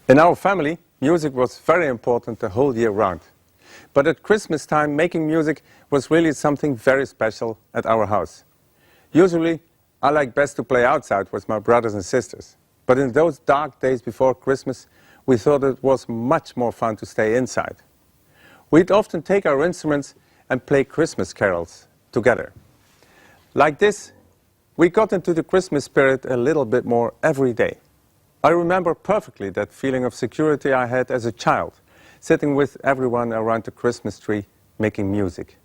In our family, music was very important the whole year round. But at Christmas time, making music was really something very special at our house. Usually, I like best to play outside with my brothers and sisters. But in those dark days before Christmas, we thought it was much more fun to stay inside. We'd often take our instruments and play Christmas carols together. Like this, we got into the Christmas spirit a little bit more every day. I remember perfectly that feeling of security I had as a child, sitting with everyone around the Christmas tree making music.